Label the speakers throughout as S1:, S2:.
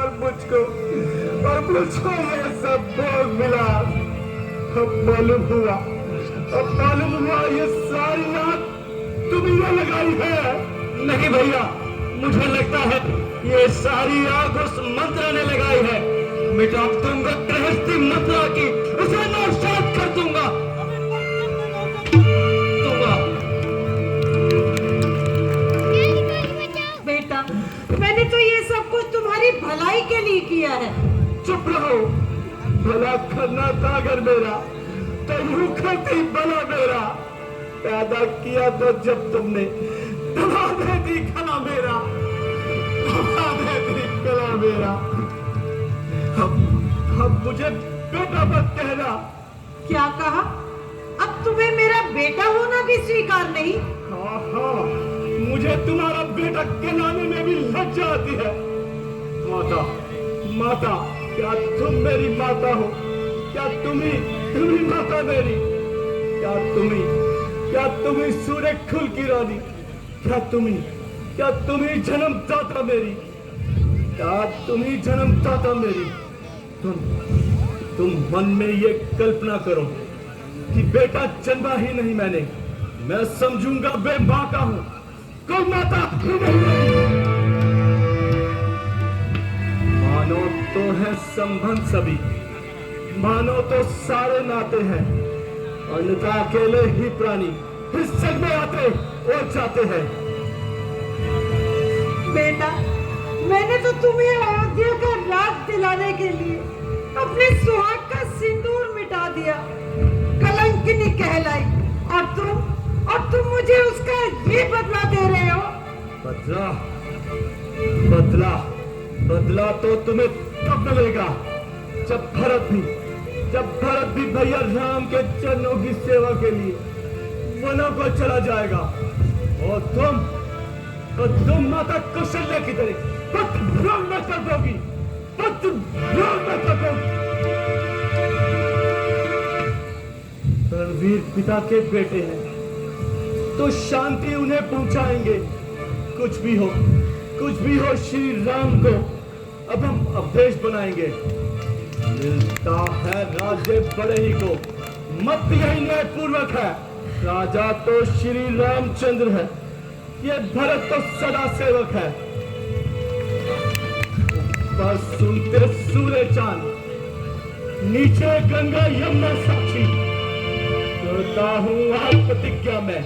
S1: और मुझको ये सब भोग मिला। अब मालूम हुआ ये सारी आग तुमने लगाई है।
S2: नहीं भैया, मुझे लगता है ये सारी आग उस मंत्र ने लगाई है। मिटा दूंगा गृहस्थी मंत्रा की, उसे नौशाद कर दूंगा।
S3: बेटा, मैंने तो ये सब कुछ तुम्हारी भलाई के लिए किया है।
S1: चुप रहो। भला करना था अगर मेरा तो यूं करती भला मेरा। पैदा किया तो जब तुमने दबा दे दी गला मेरा, दबा दे दी गला मेरा। अब मुझे बेटा मत कहना।
S3: क्या कहा? अब तुम्हें मेरा बेटा होना भी स्वीकार नहीं?
S1: हाँ, मुझे तुम्हारा बेटा कहलाने में भी लज्जा आती है। माता, क्या तुम मेरी माता हो? क्या तुम्ही माता मेरी? क्या तुम्ही सूर्य कुल की रानी? क्या तुम्ही जन्मदाता मेरी? क्या तुम्ही जन्मदाता मेरी? तुम मन में ये कल्पना करो कि बेटा जन्मा ही नहीं मैंने, मैं समझूंगा बे मां का हूं, कोई माता ही नहीं। मानो तो है संबंध सभी, मानो तो सारे नाते हैं, अन्यथा अकेले ही प्राणी इस जग में आते और जाते हैं।
S3: बेटा, मैंने तो तुम्हें अयोध्या का राज दिलाने के लिए अपने सुहाग का सिंदूर मिटा दिया, कलंकिनी कहलाई, और तुम मुझे उसका ये बदला दे रहे हो। बदला तो तुम्हें तब मिलेगा जब भरत भी भैया राम के चरणों की सेवा के लिए वनों को चला जाएगा, और तुम माता कौशल्या की तरह पुत्र में तड़पोगी। रणवीर पिता के बेटे हैं तो शांति उन्हें पहुंचाएंगे। कुछ भी हो श्री राम को अब हम अवधेश बनाएंगे। मिलता है राज्य बड़े ही को, मत यही न्याय पूर्वक है। राजा तो श्री रामचंद्र है, ये भरत तो सदा सेवक है। बस सुनते सूर्य चांद, नीचे गंगा यमुना साक्षी, करता हूं आज प्रतिज्ञा में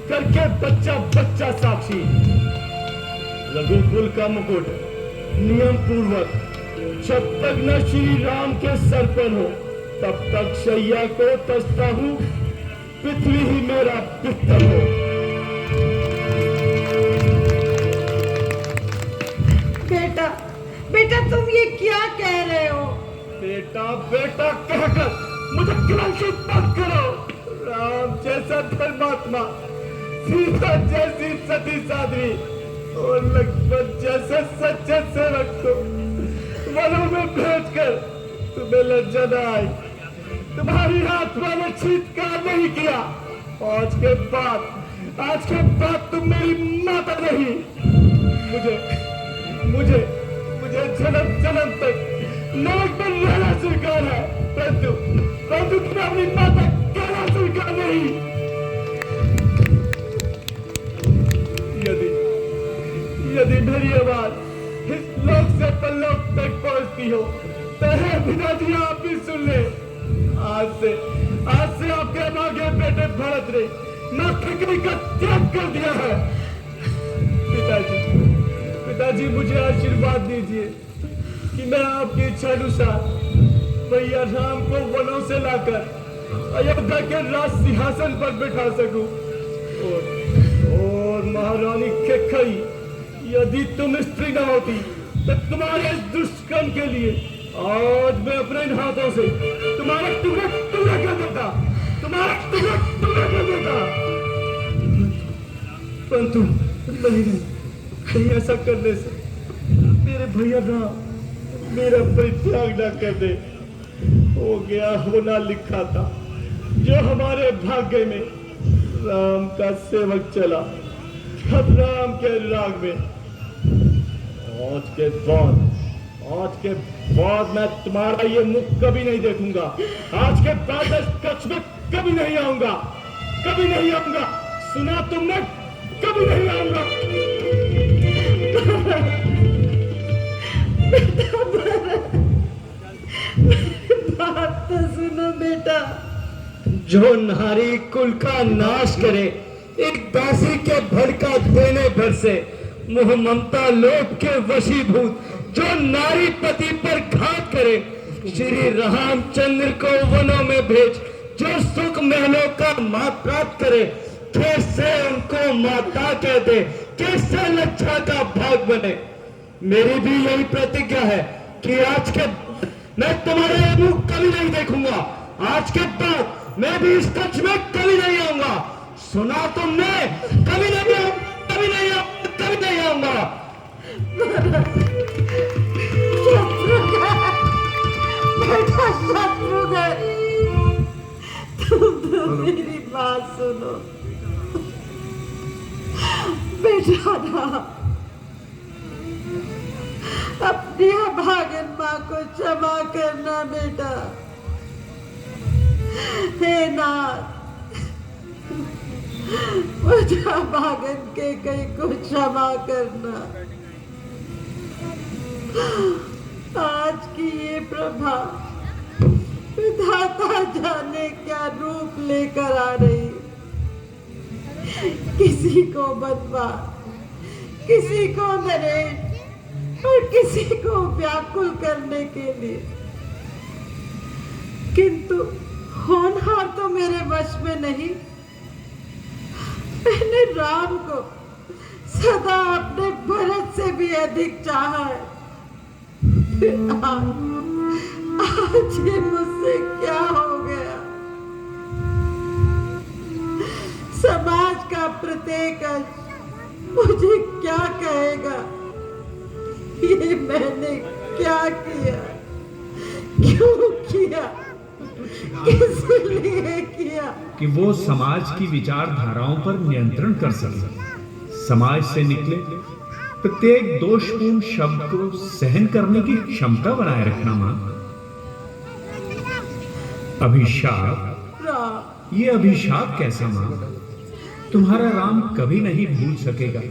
S3: करके बच्चा साक्षी। रघुकुल का मुकुट नियम पूर्वक जब तक न श्री राम के सर पर हो तब तक शैया को तसता हूं, पृथ्वी ही मेरा पितर हो। बेटा, तुम ये क्या कह रहे हो?
S1: बेटा कहकर मुझे कलंकित मत करो। राम जैसा धर्मात्मा, सीता जैसी सती साध्वी और लक्ष्मण जैसे सच्चे सेवक को वनों में भेजकर तुम्हें लज्जा न आई, तुम्हारी आत्मा ने चीत्कार नहीं किया। आज के बाद तुम मेरी माता नहीं। मुझे जन्म तक नरक में रहना स्वीकार है, परंतु तुम्हें अपनी माता कहना स्वीकार नहीं। यदि मेरी आवाज इस लोक से परलोक तक पहुंचती हो तो हे पिताजी आप भी सुन ले। आज से आपके मांगे बेटे भरत ने नौकरी का त्याग कर दिया है। पिताजी मुझे आशीर्वाद दीजिए कि मैं आपकी इच्छा अनुसार भैया राम को वनों से लाकर अयोध्या के राज सिंहासन पर बिठा सकूं। और महारानी केकई, यदि तुम स्त्री न होती तो तुम्हारे इस दुष्कर्म के लिए आज मैं अपने इन हाथों से तुम्हारा टुकड़ा कर देता, परंतु नहीं, ऐसा करने से मेरे भैया राम मेरा परित्याग न कर दे। हो गया होना लिखा था, जो हमारे भाग्य में राम का सेवक चला, अब राम के राग में।
S3: आज के बाद मैं तुम्हारा ये मुख कभी नहीं देखूंगा। आज के बाद मैं इस कक्ष में कभी नहीं आऊंगा, कभी नहीं आऊंगा। सुना तुमने? कभी नहीं आऊंगा।
S4: बात तो सुनो बेटा।
S2: जो नारी कुल का नाश करे, एक दासी के भड़का देने भर से, मोह ममता लोभ के वशीभूत, जो नारी पति पर घात करे, श्री रामचंद्र को वनों में भेज, जो सुख महलों का मां प्राप्त करे, कैसे उनको माता कह दे, कैसे लज्जा का भाग बने। मेरी भी यही प्रतिज्ञा है कि आज के मैं तुम्हारे मुख कभी नहीं देखूंगा। आज के बाद मैं भी इस कक्ष में कभी नहीं आऊंगा। सुना तुमने? कभी नहीं आऊंगा, कभी नहीं आऊंगा, कभी नहीं आऊंगा।
S4: बेटा शत्रुघ्न, तुम तो मेरी बात सुनो। बेटा राम, अपनी अभागन माँ को क्षमा करना बेटा। हे नाथ, मुझे अभागन के कई को क्षमा करना। आज की ये प्रभा विधाता जाने क्या रूप लेकर आ रही। किसी को बदवा, किसी को नरेश और किसी को व्याकुल करने के लिए, किंतु होनहार तो मेरे वश में नहीं। मैंने राम को सदा अपने भरत से भी अधिक चाहा है। आज ये मुझसे क्या हो गया? समाज का प्रत्येक अंश मुझे क्या कहेगा? ये मैंने क्या किया, क्यों किया, किस लिए किया?
S5: कि वो समाज की विचारधाराओं पर नियंत्रण कर सके, समाज से निकले प्रत्येक दोषपूर्ण शब्द को सहन करने की क्षमता बनाए रखना। मां, अभिशाप, ये अभिशाप कैसा मां? तुम्हारा राम कभी नहीं भूल सकेगा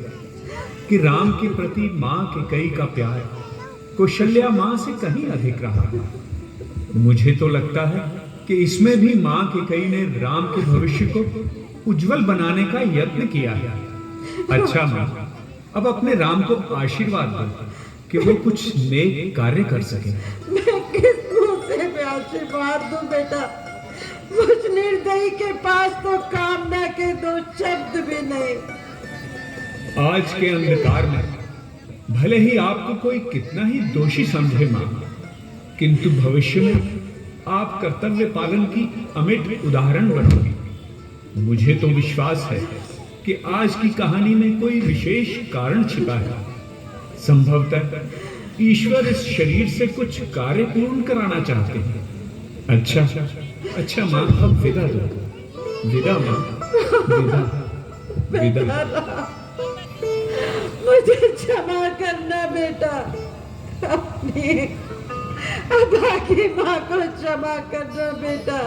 S5: कि राम के प्रति मां के कई का प्यार कौशल्या मां से कहीं अधिक रहा। मुझे तो लगता है कि इसमें भी मां के कई ने राम के भविष्य को उज्जवल बनाने का यत्न किया है। अच्छा मां, अब अपने राम को आशीर्वाद दो कि वो कुछ नेक कार्य कर सके।
S4: मैं किस मुंह से भी आशीर्वाद दूं बेटा? मुझ निर्दयी के पास तो कामना के दो शब्द भी नहीं।
S5: आज के अंधकार में भले ही आपको कोई कितना ही दोषी समझे मां, किंतु भविष्य में आप कर्तव्य पालन की अमिट उदाहरण बनोगे। मुझे तो विश्वास है कि आज की कहानी में कोई विशेष कारण छिपा है। संभवतः ईश्वर इस शरीर से कुछ कार्य पूर्ण कराना चाहते हैं। अच्छा मां, अब विदा दो। विदा मां, विदा, विदा।
S4: मुझे क्षमा करना बेटा। अपनी अभागी माँ को क्षमा करना बेटा।